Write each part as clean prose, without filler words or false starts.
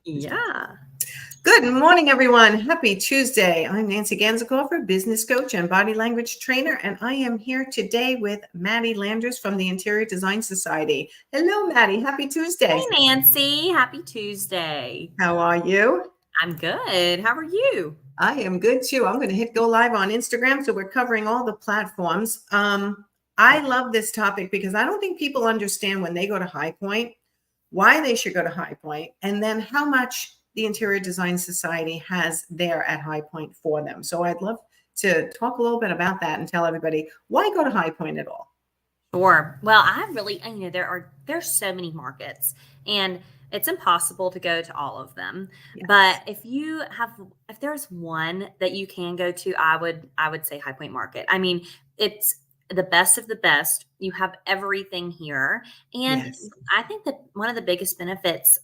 Yeah. Good morning, everyone. Happy Tuesday. I'm Nancy Ganzekaufer, business coach and body language trainer, and I am here today with Maddie Landers from the Interior Design Society. Hello, Maddie. Happy Tuesday. Hey, Nancy. Happy Tuesday. How are you? I'm good. How are you? I am good too. I'm going to hit go live on Instagram, so we're covering all the platforms. I love this topic because I don't think people understand when they go to High Point, why they should go to High Point, and then how much the Interior Design Society has there at High Point for them. So I'd love to talk a little bit about that and tell everybody why go to High Point at all. Sure. Well, I really, there's so many markets, and it's impossible to go to all of them. Yes. But if there's one that you can go to, I would say High Point Market. I mean, it's the best of the best. You have everything here, and Yes. I think that one of the biggest benefits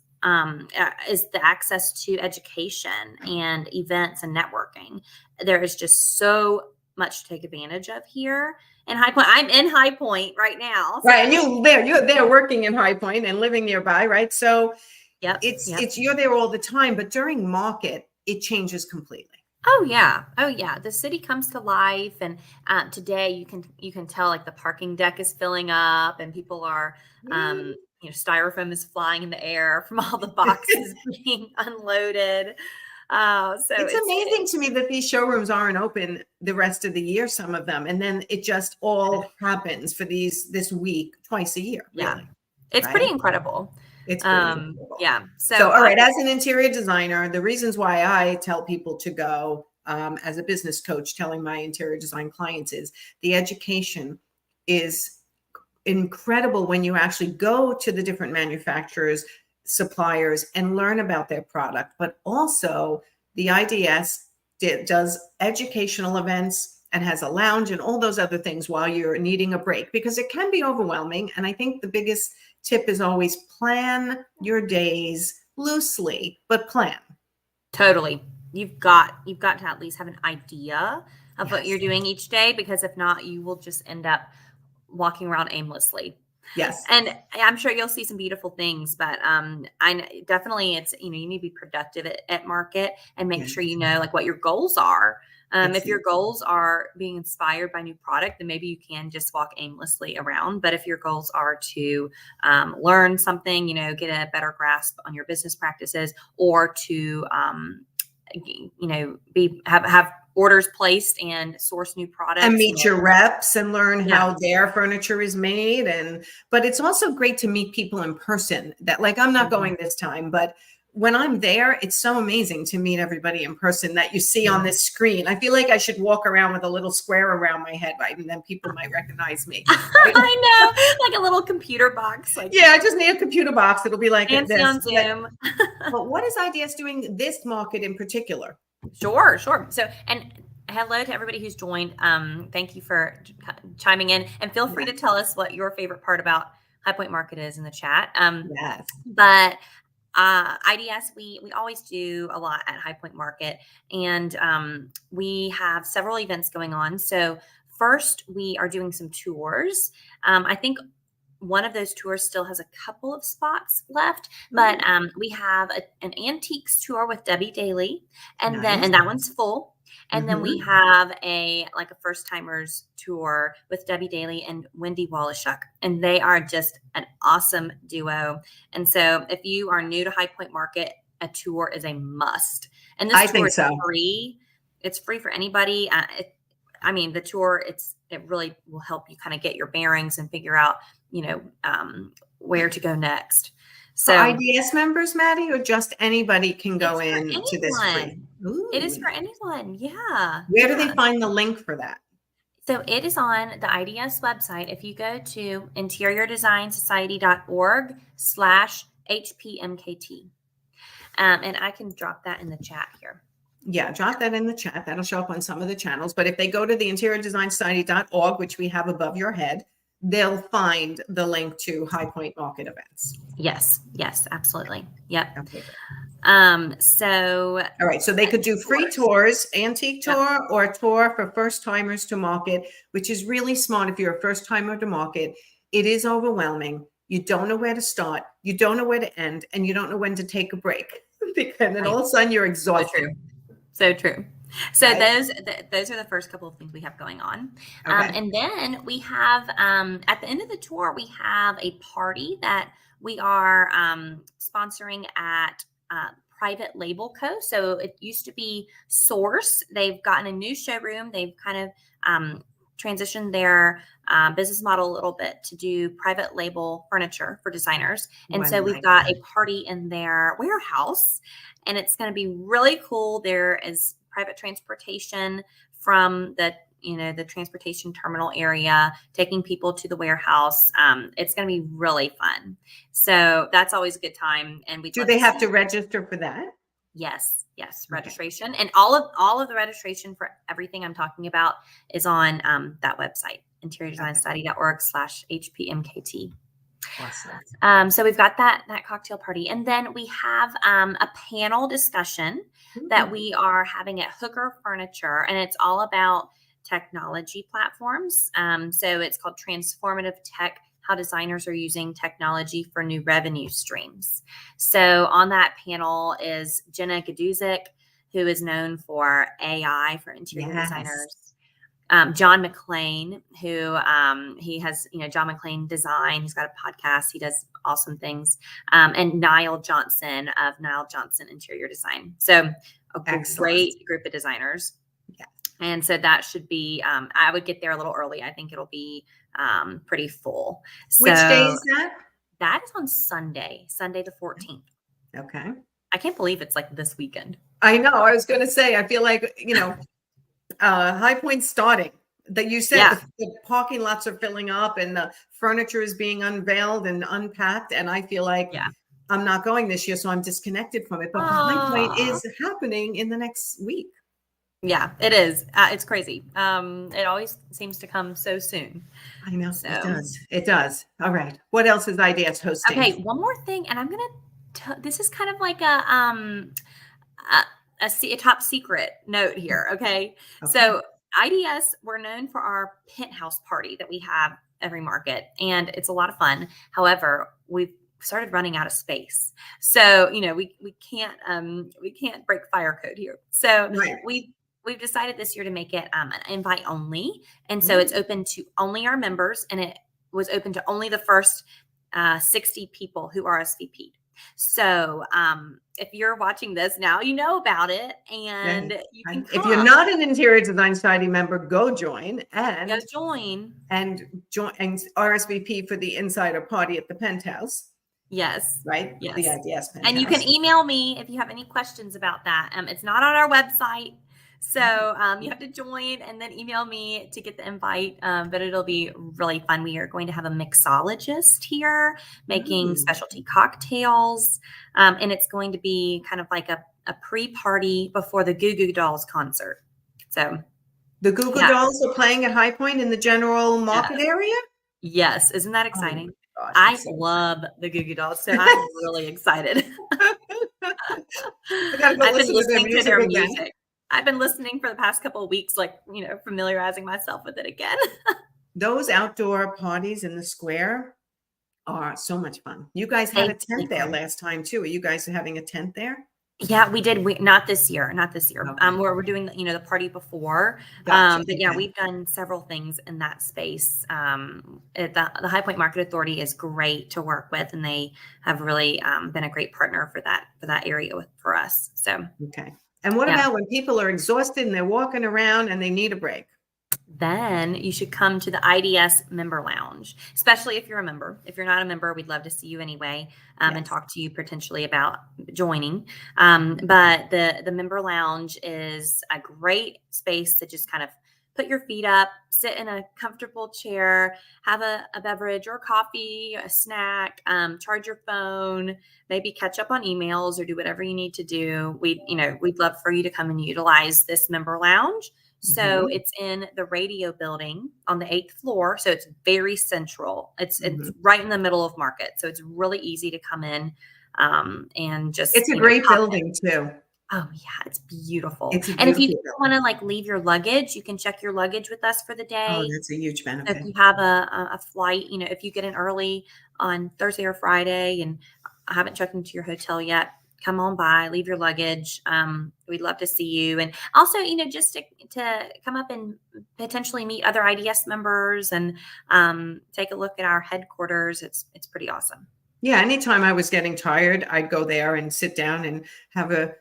is the access to education and events and networking. There is just so much to take advantage of here in High Point. I'm in High Point right now. So. Right. And you're there working in High Point and living nearby, right? So yep. You're there all the time, but during market, it changes completely. Oh yeah. The city comes to life, and today you can tell like the parking deck is filling up, and people are styrofoam is flying in the air from all the boxes being unloaded. So it's amazing to me that these showrooms aren't open the rest of the year, some of them, and then it just all happens for this week twice a year. Yeah, really, it's right? pretty incredible. It's pretty incredible. Yeah. So all right, as an interior designer, the reasons why I tell people to go as a business coach, telling my interior design clients is the education is incredible when you actually go to the different manufacturers, suppliers, and learn about their product. But also the IDS does educational events and has a lounge and all those other things while you're needing a break, because it can be overwhelming. And I think the biggest tip is always plan your days loosely, but plan. Totally. You've got to at least have an idea of what you're doing each day, because if not, you will just end up walking around aimlessly. Yes. And I'm sure you'll see some beautiful things, but I definitely it's, you need to be productive at market and make sure you know like what your goals are. If your goals are being inspired by new product, then maybe you can just walk aimlessly around. But if your goals are to learn something, get a better grasp on your business practices, or to have orders placed and source new products and meet your reps and learn how their furniture is made. But it's also great to meet people in person. That, like, I'm not going this time, but when I'm there, it's so amazing to meet everybody in person that you see on this screen. I feel like I should walk around with a little square around my head, right? And then people might recognize me. Right? I know, like a little computer box. I just need a computer box. It'll be like fancy this. On Zoom. But what is IDS doing this market in particular? Sure. So, and hello to everybody who's joined. Thank you for chiming in, and feel free to tell us what your favorite part about High Point Market is in the chat. Yes. But IDS, we always do a lot at High Point Market, and we have several events going on. So first, we are doing some tours. I think one of those tours still has a couple of spots left, but we have an antiques tour with Debbie Daly, and that one's full. And then we have a first timers tour with Debbie Daly and Wendy Wallachuk, and they are just an awesome duo. And so if you are new to High Point Market, a tour is a must. And this tour is free. It's free for anybody. The tour, it really will help you kind of get your bearings and figure out, where to go next. So for IDS members, Maddie, or just anybody can go in to this free? Ooh. It is for anyone. Yeah. Where do they find the link for that? So it is on the IDS website. If you go to interiordesignsociety.org/HPMKT, and I can drop that in the chat here. Yeah, drop that in the chat. That'll show up on some of the channels. But if they go to the interiordesignsociety.org, which we have above your head, they'll find the link to High Point Market events. Yes, absolutely. Yep. Okay. So all right, so they could do free tours, antique tour, or a tour for first timers to market, which is really smart. If you're a first timer to market, it is overwhelming. You don't know where to start, you don't know where to end, and you don't know when to take a break. and then Right. all of a sudden you're So exhausted. true. So true. So Right? those are the first couple of things we have going on, Okay. and then we have at the end of the tour we have a party that we are sponsoring at Private Label Co. So it used to be Source. They've gotten a new showroom. They've kind of transitioned their business model a little bit to do private label furniture for designers, and Well, so we've my got God. a party in their warehouse, and it's going to be really cool. There is private transportation from the transportation terminal area, taking people to the warehouse. It's going to be really fun. So that's always a good time, and we'd Do love they to have see to you. register for that? Yes, Okay. registration, and all of the registration for everything I'm talking about is on that website, Okay. interiordesignsstudy.org/HPMKT. Awesome. So we've got that cocktail party, and then we have a panel discussion that Mhm. we are having at Hooker Furniture, and it's all about technology platforms. So it's called Transformative Tech: How Designers Are Using Technology for New Revenue Streams. So on that panel is Jenna Gaduzik, who is known for AI for interior Yes. designers. John McClain, who he has, John McClain Design. He's got a podcast. He does awesome things. And Niall Johnson of Niall Johnson Interior Design. So a Excellent. great group of designers. Yeah. And so that should be, I would get there a little early. I think it'll be pretty full. Which day So is that? that is on Sunday the 14th. Okay. I can't believe it's like this weekend. I know. I was going to say, I feel like, High Point starting. That you said Yeah. the parking lots are filling up and the furniture is being unveiled and unpacked. And I feel like Yeah. I'm not going this year, so I'm disconnected from it. But the High Point Aw. is happening in the next week. Yeah, it is. It's crazy. It always seems to come so soon. I know it So, does. It does. All right. What else is IDS hosting? okay, one more thing, and I'm gonna. This is kind of like a top secret note here. Okay, Okay. so IDS, we're known for our penthouse party that we have every market, and it's a lot of fun. However, we've started running out of space, so we can't break fire code here. So Right. we've decided this year to make it an invite only, and so it's Ooh. open to only our members, and it was open to only the first 60 people who RSVP'd. So if you're watching this now, you know about it, Yeah. and you can If you're come. not an Interior Design Society member, go join Go and join. join and RSVP for the insider party at the penthouse, Yes. right? The Yes. IDS And you can penthouse. email me if you have any questions about that. It's not on our website. So you have to join and then email me to get the invite. But it'll be really fun. We are going to have a mixologist here making Ooh. specialty cocktails. And it's going to be kind of like a pre-party before the Goo Goo Dolls concert. So The Goo Goo yeah. Dolls are playing at High Point in the general Yeah. market area. Yes. Isn't that Oh my exciting? gosh, I it's so love the Goo Goo Dolls. So I'm really excited. I gotta go I've been listen to their listening to music their again. music. I've been listening for the past couple of weeks, like, familiarizing myself with it again. Those outdoor parties in the square are so much fun. You guys had a tent there Fun. last time too. Are you guys having a tent there? Yeah, we did. Not this year. Not this year. Okay. We're doing the party before. Gotcha. But yeah, Okay. we've done several things in that space. The High Point Market Authority is great to work with, and they have really been a great partner for that area for us. So Okay. And what yeah. about when people are exhausted and they're walking around and they need a break? Then you should come to the IDS Member Lounge, especially if you're a member. If you're not a member, we'd love to see you anyway, and Yes. talk to you potentially about joining. But the Member Lounge is a great space to just kind of put your feet up, sit in a comfortable chair, have a beverage or coffee, a snack, charge your phone, maybe catch up on emails or do whatever you need to do. We'd love for you to come and utilize this Member Lounge. So Mhm. it's in the radio building on the 8th floor. So it's very central. It's Mhm. right in the middle of Market. So it's really easy to come in and just It's a great pop in. building too. Oh yeah, it's beautiful. It's a And if you beautiful want building. to leave your luggage, you can check your luggage with us for the Oh, day. that's a huge So if benefit. you have a flight, if you get in early on Thursday or Friday, and I haven't checked into your hotel yet, come on by, leave your luggage. We'd love to see you. And also, just to come up and potentially meet other IDS members and take a look at our headquarters. It's pretty awesome. Yeah, anytime I was getting tired, I'd go there and sit down and have a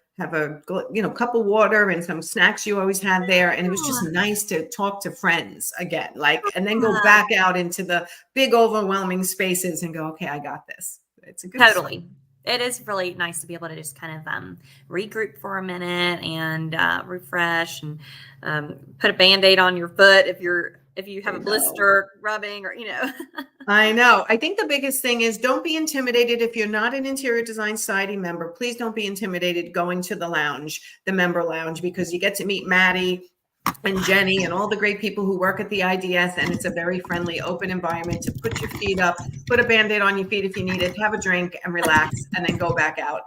cup of water and some snacks you always had there, and it was just nice to talk to friends again, and then go back out into the big overwhelming spaces and go, okay, I got this. It's a good Totally. It is really nice to be able to just kind of regroup for a minute and refresh and put a Band-Aid on your foot if you have a blister rubbing or. I know. I think the biggest thing is don't be intimidated. If you're not an Interior Design Society member, please don't be intimidated going to the lounge, the member lounge, because you get to meet Maddie and Jenny and all the great people who work at the IDS. And it's a very friendly, open environment to put your feet up, put a Band-Aid on your feet if you need it, have a drink and relax, and then go back out.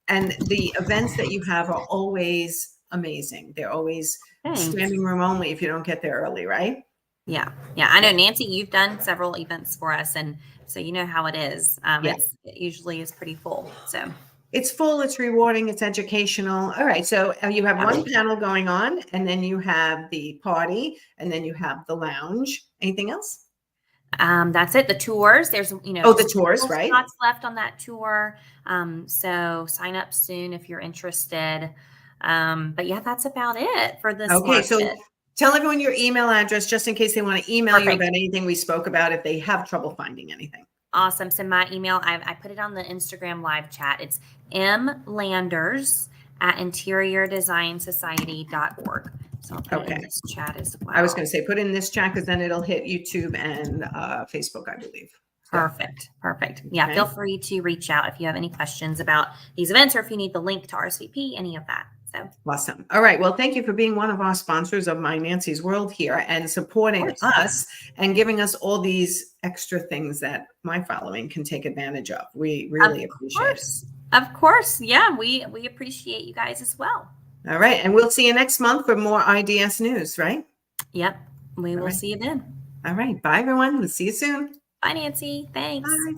And the events that you have are always amazing. They're always standing room only if you don't get there early, right? Yeah. I know, Nancy, you've done several events for us, and so you know how it is. It usually is pretty full. So it's full, it's rewarding, it's educational. All right. So you have one panel going on, and then you have the party, and then you have the lounge. Anything else? That's it. The tours. There's the tours, right? Spots left on that tour. So sign up soon if you're interested. But yeah, that's about it for this. Okay. So tell everyone your email address just in case they want to email you about anything we spoke about if they have trouble finding anything. Awesome. So my email, I put it on the Instagram live chat. It's mlanders@interiordesignsociety.org. So I'll put it in this chat as well. I was going to say put in this chat because then it'll hit YouTube and Facebook, I believe. Perfect. Yeah. Feel free to reach out if you have any questions about these events or if you need the link to RSVP, any of that. So awesome. All right. Well, thank you for being one of our sponsors of My Nancy's World here and supporting us and giving us all these extra things that my following can take advantage of. We really appreciate it. Of course. Yeah. We appreciate you guys as well. All right. And we'll see you next month for more IDS news, right? Yep. We will see you then. All right. Bye, everyone. We'll see you soon. Bye, Nancy. Thanks. Bye.